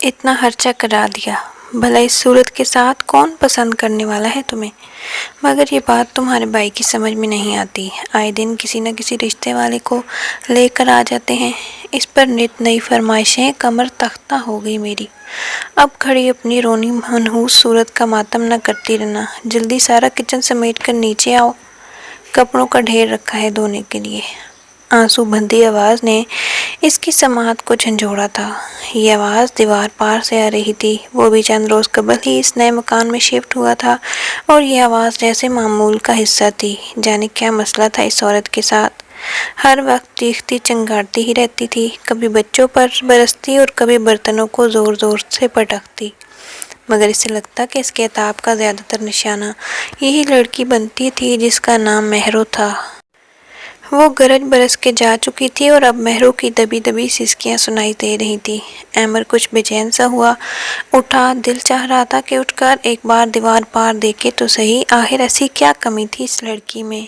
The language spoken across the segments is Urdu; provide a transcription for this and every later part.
اتنا خرچہ کرا دیا، بھلا اس صورت کے ساتھ کون پسند کرنے والا ہے تمہیں؟ مگر یہ بات تمہارے بھائی کی سمجھ میں نہیں آتی۔ آئے دن کسی نہ کسی رشتے والے کو لے کر آ جاتے ہیں، اس پر نت نئی فرمائشیں، کمر تختہ ہو گئی میری۔ اب کھڑی اپنی رونی منحوس صورت کا ماتم نہ کرتی رہنا، جلدی سارا کچن سمیٹ کر نیچے آؤ، کپڑوں کا ڈھیر رکھا ہے دھونے کے لیے۔ آنسو بھندی آواز نے اس کی سماعت کو جھنجھوڑا تھا۔ یہ آواز دیوار پار سے آ رہی تھی، وہ بھی چند روز قبل ہی اس نئے مکان میں شفٹ ہوا تھا، اور یہ آواز جیسے معمول کا حصہ تھی۔ جانے کیا مسئلہ تھا اس عورت کے ساتھ؟ ہر وقت چیختی چنگاڑتی ہی رہتی تھی، کبھی بچوں پر برستی اور کبھی برتنوں کو زور زور سے پٹکتی، مگر اسے لگتا کہ اس کے عتاب کا زیادہ تر نشانہ یہی لڑکی بنتی تھی جس کا نام مہرو تھا۔ وہ گرج برس کے جا چکی تھی اور اب مہرو کی دبی دبی سسکیاں سنائی دے رہی تھی۔ احمد کچھ بے چین سا ہوا، اٹھا، دل چاہ رہا تھا کہ اٹھ کر ایک بار دیوار پار دیکھے تو صحیح، آخر ایسی کیا کمی تھی اس لڑکی میں؟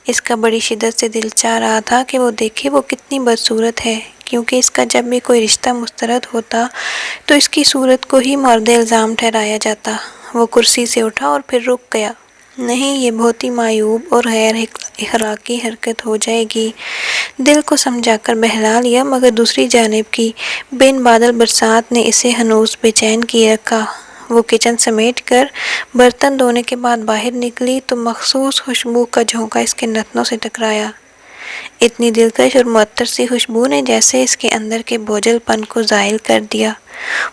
اس کا بڑی شدت سے دل چاہ رہا تھا کہ وہ دیکھے وہ کتنی بدصورت ہے، کیونکہ اس کا جب بھی کوئی رشتہ مسترد ہوتا تو اس کی صورت کو ہی مورد الزام ٹھہرایا جاتا۔ وہ کرسی سے اٹھا اور پھر رک گیا۔ نہیں، یہ بہت ہی معیوب اور غیر اخلاقی حرکت ہو جائے گی۔ دل کو سمجھا کر بہلا لیا، مگر دوسری جانب کی بن بادل برسات نے اسے ہنوز بے چین کیے رکھا۔ وہ کچن سمیٹ کر برتن دھونے کے بعد باہر نکلی تو مخصوص خوشبو کا جھونکا اس کے نتنوں سے ٹکرایا۔ اتنی دلکش اور معطر سی خوشبو نے جیسے اس کے اندر کے بوجھل پن کو زائل کر دیا۔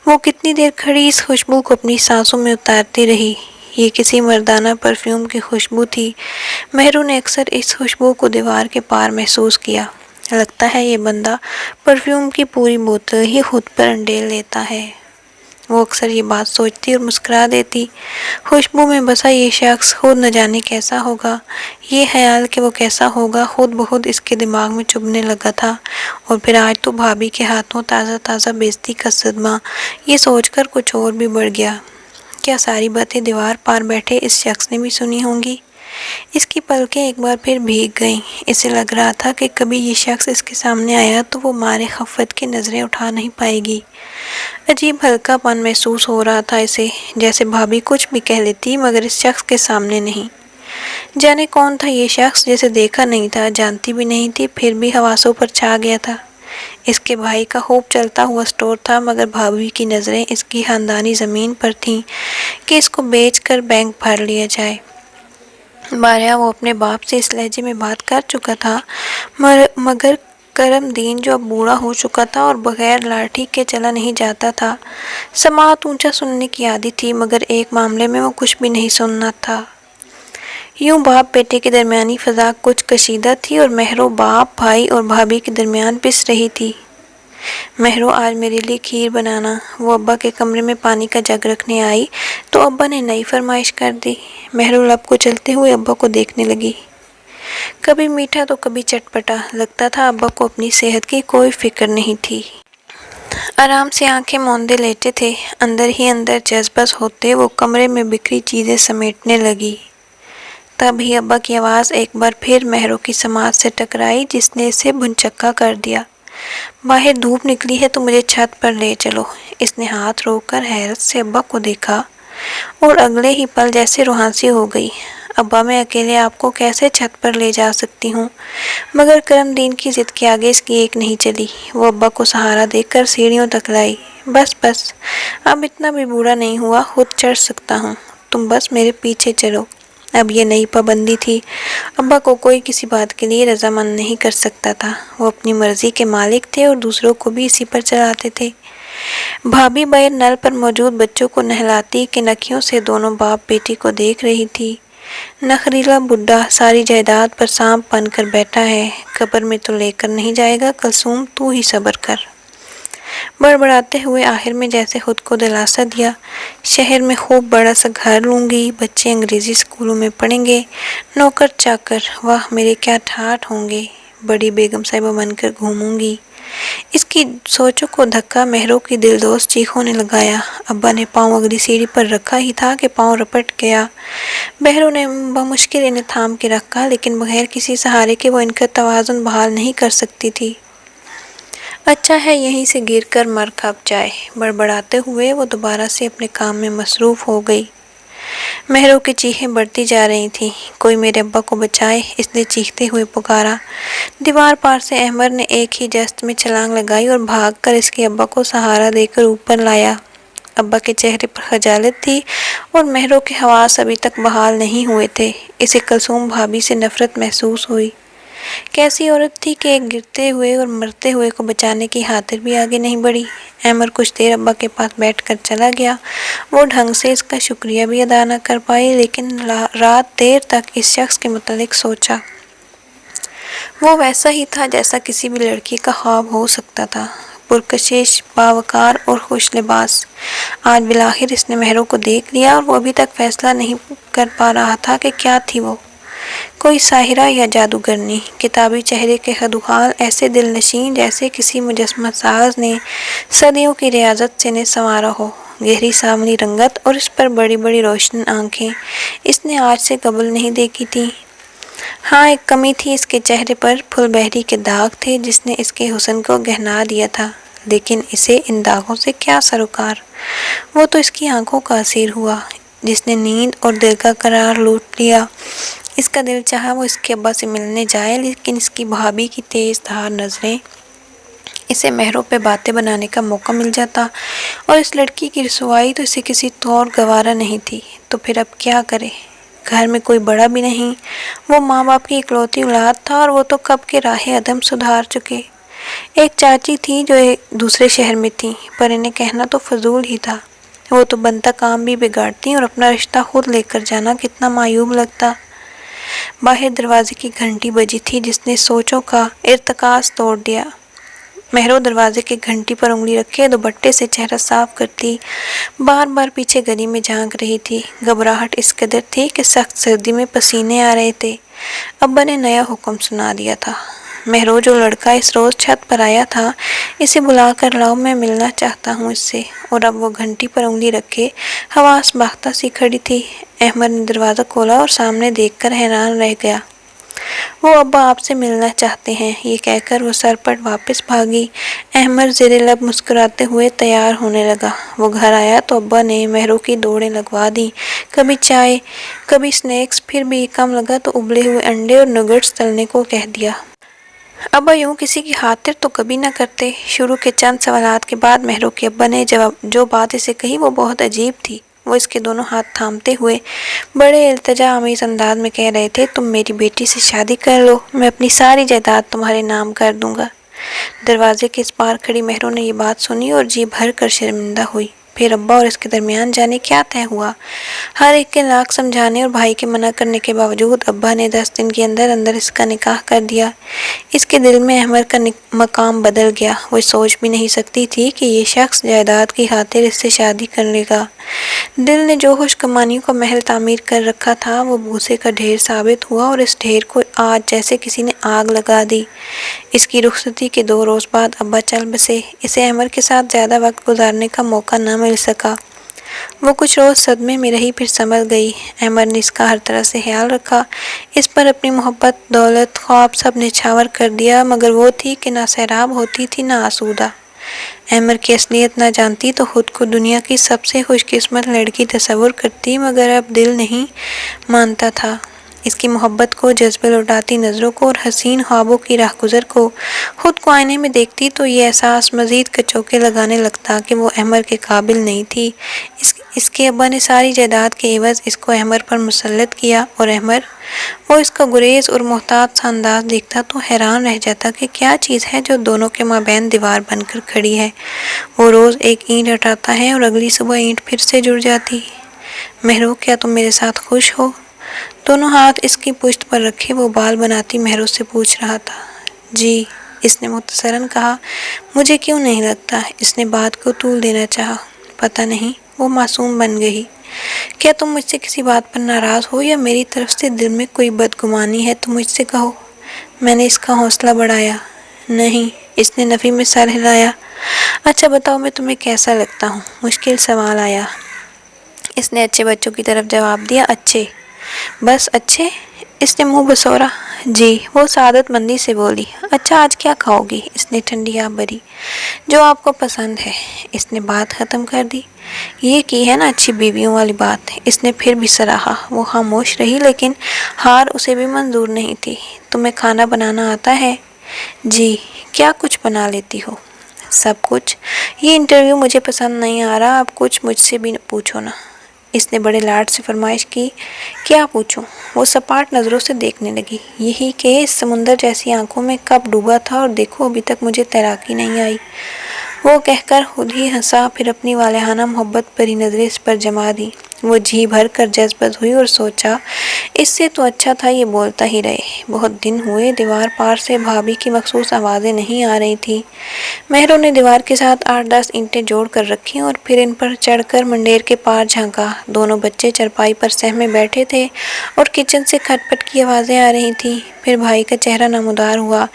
وہ کتنی دیر کھڑی اس خوشبو کو اپنی سانسوں میں اتارتی رہی۔ یہ کسی مردانہ پرفیوم کی خوشبو تھی۔ مہرو نے اکثر اس خوشبو کو دیوار کے پار محسوس کیا۔ لگتا ہے یہ بندہ پرفیوم کی پوری بوتل ہی خود پر انڈیل لیتا ہے۔ وہ اکثر یہ بات سوچتی اور مسکرا دیتی۔ خوشبو میں بسا یہ شخص خود نہ جانے کیسا ہوگا۔ یہ خیال کہ وہ کیسا ہوگا خود بخود اس کے دماغ میں چبھنے لگا تھا، اور پھر آج تو بھابھی کے ہاتھوں تازہ تازہ بےعزتی کا صدمہ، یہ سوچ کر کچھ اور بھی بڑھ گیا۔ کیا ساری باتیں دیوار پار بیٹھے اس شخص نے بھی سنی ہوں گی؟ اس کی پلکیں ایک بار پھر بھیگ گئیں۔ اسے لگ رہا تھا کہ کبھی یہ شخص اس کے سامنے آیا تو وہ مارے خفت کی نظریں اٹھا نہیں پائے گی۔ عجیب ہلکا پن محسوس ہو رہا تھا اسے، جیسے بھابھی کچھ بھی کہہ لیتی مگر اس شخص کے سامنے نہیں۔ جانے کون تھا یہ شخص جسے دیکھا نہیں تھا، جانتی بھی نہیں تھی، پھر بھی حواسوں پر چھا گیا تھا۔ اس کے بھائی کا خوب چلتا ہوا اسٹور تھا، مگر بھابھی کی نظریں اس کی خاندانی زمین پر تھیں کہ اس کو بیچ کر بینک بھر لیا جائے۔ بارہا وہ اپنے باپ سے اس لہجے میں بات کر چکا تھا، مگر کرم دین جو اب بوڑھا ہو چکا تھا اور بغیر لاٹھی کے چلا نہیں جاتا تھا، سماعت اونچا سننے کی عادت تھی، مگر ایک معاملے میں وہ کچھ بھی نہیں سننا تھا۔ یوں باپ بیٹے کے درمیانی فضا کچھ کشیدہ تھی اور مہرو باپ، بھائی اور بھابھی کے درمیان پس رہی تھی۔ مہرو آج میرے لیے کھیر بنانا۔ وہ ابا کے کمرے میں پانی کا جگ رکھنے آئی تو ابا نے نئی فرمائش کر دی۔ مہرو لب کو چلتے ہوئے ابا کو دیکھنے لگی۔ کبھی میٹھا تو کبھی چٹپٹا، لگتا تھا ابا کو اپنی صحت کی کوئی فکر نہیں تھی۔ آرام سے آنکھیں موندے لیٹے تھے، اندر ہی اندر جذبس ہوتے وہ کمرے میں بکھری چیزیں سمیٹنے لگی۔ تب ہی ابا کی آواز ایک بار پھر مہرو کی سماعت سے ٹکرائی، جس نے اسے بھنچکا کر دیا۔ باہر دھوپ نکلی ہے تو مجھے چھت پر لے چلو۔ اس نے ہاتھ روک کر حیرت سے ابا کو دیکھا اور اگلے ہی پل جیسے روحانسی ہو گئی۔ ابا، میں اکیلے آپ کو کیسے چھت پر لے جا سکتی ہوں؟ مگر کرم دین کی ضد کے آگے اس کی ایک نہیں چلی۔ وہ ابا کو سہارا دے کر سیڑھیوں تک لائی۔ بس بس، اب اتنا بھی بوڑھا نہیں ہوا، خود چڑھ سکتا ہوں، تم بس میرے پیچھے چلو۔ اب یہ نئی پابندی تھی، ابا کو کوئی کسی بات کے لیے رضامند نہیں کر سکتا تھا۔ وہ اپنی مرضی کے مالک تھے اور دوسروں کو بھی اسی پر چلاتے تھے۔ بھابھی بغیر نل پر موجود بچوں کو نہلاتی کنکھیوں سے دونوں باپ بیٹی کو دیکھ رہی تھی۔ نخریلا بڈھا ساری جائیداد پر سانپ بن کر بیٹھا ہے، قبر میں تو لے کر نہیں جائے گا، کلثوم تو ہی صبر کر۔ بڑبڑاتے ہوئے آخر میں جیسے خود کو دلاسا دیا، شہر میں خوب بڑا سا گھر لوں گی، بچے انگریزی اسکولوں میں پڑھیں گے، نوکر چاکر، واہ میرے کیا ٹھاٹھ ہوں گے، بڑی بیگم صاحبہ بن کر گھوموں گی۔ اس کی سوچوں کو دھکا مہرو کی دلدوز چیخوں نے لگایا۔ ابا نے پاؤں اگلی سیڑھی پر رکھا ہی تھا کہ پاؤں رپٹ گیا۔ مہرو نے بمشکل انہیں تھام کے رکھا، لیکن بغیر کسی سہارے کے وہ ان کا توازن بحال نہیں کر سکتی تھی۔ اچھا ہے یہیں سے گر کر مر کھپ جائے۔ بڑبڑاتے ہوئے وہ دوبارہ سے اپنے کام میں مصروف ہو گئی۔ مہروں کی چیخیں بڑھتی جا رہی تھیں۔ کوئی میرے ابا کو بچائے، اس نے چیختے ہوئے پکارا۔ دیوار پار سے احمد نے ایک ہی جست میں چھلانگ لگائی اور بھاگ کر اس کے ابا کو سہارا دے کر اوپر لایا۔ ابا کے چہرے پر خجالت تھی اور مہروں کے حواس ابھی تک بحال نہیں ہوئے تھے۔ اسے کلثوم بھابھی سے نفرت محسوس ہوئی۔ کیسی عورت تھی کہ ایک گرتے ہوئے اور مرتے ہوئے کو بچانے کی خاطر بھی آگے نہیں بڑھی۔ احمد کچھ دیر ابا کے پاس بیٹھ کر چلا گیا۔ وہ ڈھنگ سے اس کا شکریہ بھی ادا نہ کر پائی، لیکن رات دیر تک اس شخص کے متعلق سوچا۔ وہ ویسا ہی تھا جیسا کسی بھی لڑکی کا خواب ہو سکتا تھا، پرکشش، باوقار اور خوش لباس۔ آج بالآخر اس نے مہروں کو دیکھ لیا اور وہ ابھی تک فیصلہ نہیں کر پا رہا تھا کہ کیا تھی وہ، کوئی ساحرہ یا جادوگرنی، کتابی چہرے کے خدوخال ایسے دل نشین جیسے کسی مجسمہ ساز نے صدیوں کی ریاضت سے انہیں سنوارا ہو۔ گہری سامنی رنگت اور اس پر بڑی بڑی روشن آنکھیں اس نے آج سے قبل نہیں دیکھی تھی۔ ہاں ایک کمی تھی، اس کے چہرے پر پھل بہری کے داغ تھے جس نے اس کے حسن کو گہنا دیا تھا، لیکن اسے ان داغوں سے کیا سروکار؟ وہ تو اس کی آنکھوں کا اسیر ہوا جس نے نیند اور دل کا قرار لوٹ لیا۔ اس کا دل چاہا وہ اس کے ابا سے ملنے جائے، لیکن اس کی بھابھی کی تیز دھار نظریں اسے مہروں پہ باتیں بنانے کا موقع مل جاتا، اور اس لڑکی کی رسوائی تو اسے کسی طور گوارا نہیں تھی۔ تو پھر اب کیا کرے؟ گھر میں کوئی بڑا بھی نہیں، وہ ماں باپ کی اکلوتی اولاد تھا اور وہ تو کب کے راہ عدم سدھار چکے۔ ایک چاچی تھی جو دوسرے شہر میں تھی، پر انہیں کہنا تو فضول ہی تھا، وہ تو بنتا کام بھی بگاڑتی اور اپنا رشتہ خود لے کر جانا کتنا معیوب لگتا۔ باہر دروازے کی گھنٹی بجی تھی جس نے سوچوں کا ارتکاز توڑ دیا۔ مہروں دروازے کی گھنٹی پر انگلی رکھے دوپٹے سے چہرہ صاف کرتی بار بار پیچھے گلی میں جھانک رہی تھی۔ گھبراہٹ اس قدر تھی کہ سخت سردی میں پسینے آ رہے تھے۔ ابا نے نیا حکم سنا دیا تھا، مہروں جو لڑکا اس روز چھت پر آیا تھا اسے بلا کر لاؤ، میں ملنا چاہتا ہوں اس سے۔ اور اب وہ گھنٹی پر انگلی رکھے حواس باختہ سی کھڑی تھی۔ احمد نے دروازہ کھولا اور سامنے دیکھ کر حیران رہ گیا۔ وہ ابا آپ سے ملنا چاہتے ہیں، یہ کہہ کر وہ سرپٹ واپس بھاگی۔ احمد زیر لب مسکراتے ہوئے تیار ہونے لگا۔ وہ گھر آیا تو ابا نے مہروں کی دوڑیں لگوا دیں، کبھی چائے کبھی سنیکس، پھر بھی کم لگا تو ابلے ہوئے انڈے اور نگٹس تلنے کو کہہ دیا۔ ابا یوں کسی کی خاطر تو کبھی نہ کرتے۔ شروع کے چند سوالات کے بعد مہروں کے ابا نے جو بات اسے کہی وہ بہت عجیب تھی۔ وہ اس کے دونوں ہاتھ تھامتے ہوئے بڑے التجا آمیز انداز میں کہہ رہے تھے، تم میری بیٹی سے شادی کر لو، میں اپنی ساری جائیداد تمہارے نام کر دوں گا۔ دروازے کے اس پار کھڑی مہروں نے یہ بات سنی اور جی بھر کر شرمندہ ہوئی۔ پھر ابا اور اس کے درمیان جانے کیا طے ہوا۔ ہر ایک کے لاکھ سمجھانے اور بھائی کے منع کرنے کے باوجود ابا نے 10 دن کے اندر اندر اس کا نکاح کر دیا۔ اس کے دل میں احمد کا مقام بدل گیا۔ وہ سوچ بھی نہیں سکتی تھی کہ یہ شخص جائیداد کی خاطر اس سے شادی کر لے گا۔ دل نے جو خوش کمانیوں کا محل تعمیر کر رکھا تھا وہ بھوسے کا ڈھیر ثابت ہوا، اور اس ڈھیر کو آج جیسے کسی نے آگ لگا دی۔ اس کی رخصتی کے 2 روز بعد ابا چل بسے۔ اسے احمد کے ساتھ زیادہ وقت گزارنے کا موقع نہ مل سکا۔ وہ کچھ روز صدمے میں رہی، پھر سنبھل گئی۔ احمد نے اس کا ہر طرح سے خیال رکھا، اس پر اپنی محبت، دولت، خواب سب نچھاور کر دیا، مگر وہ تھی کہ نہ سیراب ہوتی تھی نہ آسودہ۔ احمد کی اصلیت نہ جانتی تو خود کو دنیا کی سب سے خوش قسمت لڑکی تصور کرتی، مگر اب دل نہیں مانتا تھا۔ اس کی محبت کو، جذبے لوٹاتی نظروں کو اور حسین خوابوں کی راہگزر کو خود کو آئینے میں دیکھتی تو یہ احساس مزید کچوکے لگانے لگتا کہ وہ احمد کے قابل نہیں تھی۔ اس کے ابا نے ساری جائیداد کے عوض اس کو احمد پر مسلط کیا، اور احمد وہ اس کا گریز اور محتاط سا انداز دیکھتا تو حیران رہ جاتا کہ کیا چیز ہے جو دونوں کے مابین دیوار بن کر کھڑی ہے۔ وہ روز ایک اینٹ ہٹاتا ہے اور اگلی صبح اینٹ پھر سے جڑ جاتی۔ مہروں کیا تم میرے ساتھ خوش ہو؟ دونوں ہاتھ اس کی پشت پر رکھے وہ بال بناتی مہروں سے پوچھ رہا تھا۔ جی، اس نے مختصراً کہا۔ مجھے کیوں نہیں لگتا؟ اس نے بات کو طول دینا چاہا۔ پتہ نہیں، وہ معصوم بن گئی۔ کیا تم مجھ سے کسی بات پر ناراض ہو یا میری طرف سے دل میں کوئی بدگمانی ہے تو مجھ سے کہو۔ میں نے اس کا حوصلہ بڑھایا۔ نہیں، اس نے نفی میں سر ہلایا۔ اچھا بتاؤ میں تمہیں کیسا لگتا ہوں؟ مشکل سوال آیا۔ اس نے اچھے بچوں کی طرف جواب دیا۔ اچھے؟ بس اچھے؟ اس نے منہ بسورا۔ جی، وہ سعادت مندی سے بولی۔ اچھا آج کیا کھاؤ گی؟ اس نے ٹھنڈی آہ بھری۔ جو آپ کو پسند ہے۔ اس نے بات ختم کر دی۔ یہ کی ہے نا اچھی بیویوں والی بات۔ اس نے پھر بھی سراہا۔ وہ خاموش رہی لیکن ہار اسے بھی منظور نہیں تھی۔ تمہیں کھانا بنانا آتا ہے؟ جی۔ کیا کچھ بنا لیتی ہو؟ سب کچھ۔ یہ انٹرویو مجھے پسند نہیں آ رہا، اب کچھ مجھ سے بھی پوچھو نا۔ اس نے بڑے لاڈ سے فرمائش کی۔ کیا پوچھوں؟ وہ سپاٹ نظروں سے دیکھنے لگی۔ یہی کہ اس سمندر جیسی آنکھوں میں کب ڈوبا تھا اور دیکھو ابھی تک مجھے تیراکی نہیں آئی۔ وہ کہہ کر خود ہی ہنسا، پھر اپنی والہانہ محبت بھری نظریں اس پر جما دی۔ وہ جی بھر کر جذبت ہوئی اور سوچا اس سے تو اچھا تھا یہ بولتا ہی رہے۔ بہت دن ہوئے دیوار پار سے بھابھی کی مخصوص آوازیں نہیں آ رہی تھی۔ مہروں نے دیوار کے ساتھ 8-10 اینٹیں جوڑ کر رکھی اور پھر ان پر چڑھ کر منڈیر کے پار جھانکا۔ دونوں بچے چرپائی پر سہمے بیٹھے تھے اور کچن سے کھٹ پٹ کی آوازیں آ رہی تھیں۔ پھر بھائی کا چہرہ نمودار ہوا۔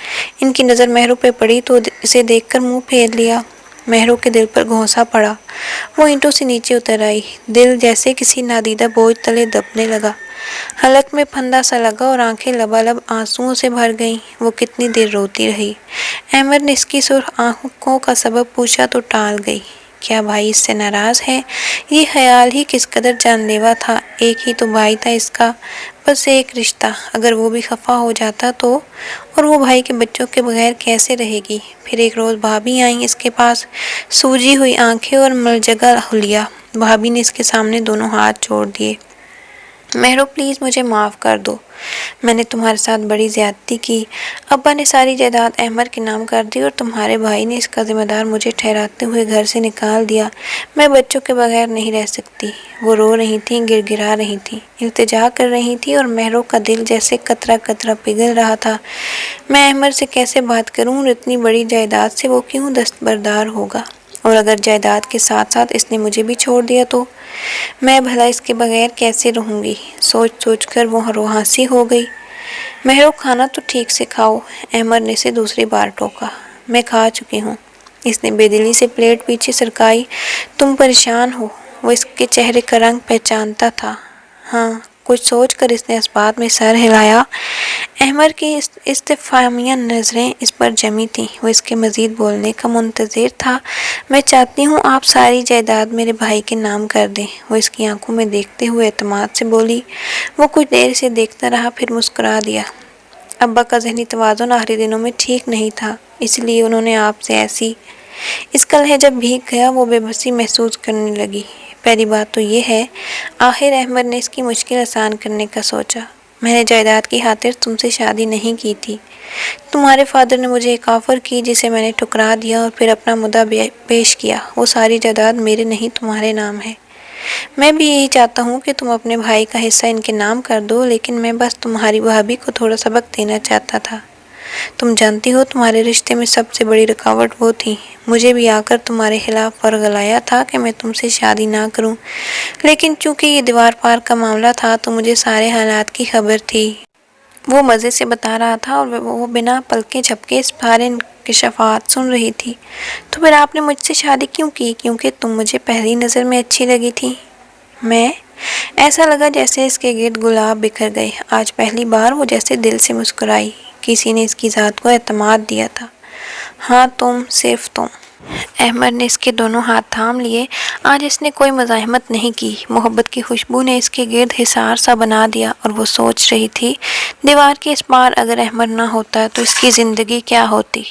ان کی نظر مہروں پہ پڑی تو اسے دیکھ کر منہ پھیر لیا۔ مہروں کے دل پر گھونسا پڑا۔ وہ اینٹوں سے نیچے اتر آئی۔ دل جیسے کسی نادیدہ بوجھ تلے دبنے لگا۔ حلق میں پھندا سا لگا اور آنکھیں لبالب آنسوؤں سے بھر گئیں۔ وہ کتنی دیر روتی رہی۔ احمد نے اس کی سرخ آنکھوں کا سبب پوچھا تو ٹال گئی۔ کیا بھائی اس سے ناراض ہے؟ یہ خیال ہی کس قدر جان لیوا تھا۔ ایک ہی تو بھائی تھا اس کا، بس ایک رشتہ، اگر وہ بھی خفا ہو جاتا تو؟ اور وہ بھائی کے بچوں کے بغیر کیسے رہے گی؟ پھر ایک روز بھابھی آئیں اس کے پاس، سوجی ہوئی آنکھیں اور ملجگا حلیہ۔ بھابھی نے اس کے سامنے دونوں ہاتھ جوڑ دیے۔ مہرو پلیز مجھے معاف کر دو، میں نے تمہارے ساتھ بڑی زیادتی کی۔ ابا نے ساری جائیداد احمد کے نام کر دی اور تمہارے بھائی نے اس کا ذمہ دار مجھے ٹھہراتے ہوئے گھر سے نکال دیا۔ میں بچوں کے بغیر نہیں رہ سکتی۔ وہ رو رہی تھیں، گر گرا رہی تھیں، التجا کر رہی تھیں اور مہروں کا دل جیسے قطرہ قطرہ پگھل رہا تھا۔ میں احمد سے کیسے بات کروں اور اتنی بڑی جائیداد سے وہ کیوں دستبردار ہوگا؟ اور اگر جائیداد کے ساتھ ساتھ اس نے مجھے بھی چھوڑ دیا تو میں بھلا اس کے بغیر کیسے رہوں گی؟ سوچ سوچ کر وہ روحانسی ہو گئی۔ مہرو کھانا تو ٹھیک سے کھاؤ، احمد نے اسے دوسری بار ٹوکا۔ میں کھا چکی ہوں۔ اس نے بے دلی سے پلیٹ پیچھے سرکائی۔ تم پریشان ہو؟ وہ اس کے چہرے کا رنگ پہچانتا تھا۔ ہاں، کچھ سوچ کر اس نے اس بات میں سر ہلایا۔ احمد کی استفہامیہ نظریں اس پر جمی تھیں۔ وہ اس کے مزید بولنے کا منتظر تھا۔ میں چاہتی ہوں آپ ساری جائیداد میرے بھائی کے نام کر دیں، وہ اس کی آنکھوں میں دیکھتے ہوئے اعتماد سے بولی۔ وہ کچھ دیر سے دیکھتا رہا، پھر مسکرا دیا۔ ابا کا ذہنی توازن آخری دنوں میں ٹھیک نہیں تھا، اس لیے انہوں نے آپ سے ایسی۔ اس کا لہجہ بھیگ گیا، وہ بے بسی محسوس کرنے لگی۔ پہلی بات تو یہ ہے، آخر احمد نے اس کی مشکل آسان کرنے کا سوچا۔ میں نے جائیداد کی خاطر تم سے شادی نہیں کی تھی۔ تمہارے فادر نے مجھے ایک آفر کی جسے میں نے ٹھکرا دیا اور پھر اپنا مدعا پیش کیا۔ وہ ساری جائیداد میرے نہیں تمہارے نام ہے۔ میں بھی یہی چاہتا ہوں کہ تم اپنے بھائی کا حصہ ان کے نام کر دو، لیکن میں بس تمہاری بھابھی کو تھوڑا سبق دینا چاہتا تھا۔ تم جانتی ہو تمہارے رشتے میں سب سے بڑی رکاوٹ وہ تھی۔ مجھے بھی آ کر تمہارے خلاف ورگلایا تھا کہ میں تم سے شادی نہ کروں، لیکن چونکہ یہ دیوار پار کا معاملہ تھا تو مجھے سارے حالات کی خبر تھی۔ وہ مزے سے بتا رہا تھا اور وہ بنا پلکیں جھپکے سارے انکشافات سن رہی تھی۔ تو پھر آپ نے مجھ سے شادی کیوں کی؟ کیونکہ تم مجھے پہلی نظر میں اچھی لگی تھی؟ میں؟ ایسا لگا جیسے اس کے گرد گلاب بکھر گئے۔ آج پہلی بار وہ جیسے دل سے مسکرائی۔ کسی نے اس کی ذات کو اعتماد دیا تھا۔ ہاں تم، صرف تم۔ احمد نے اس کے دونوں ہاتھ تھام لیے۔ آج اس نے کوئی مزاحمت نہیں کی۔ محبت کی خوشبو نے اس کے گرد حصار سا بنا دیا اور وہ سوچ رہی تھی، دیوار کے اس پار اگر احمد نہ ہوتا تو اس کی زندگی کیا ہوتی؟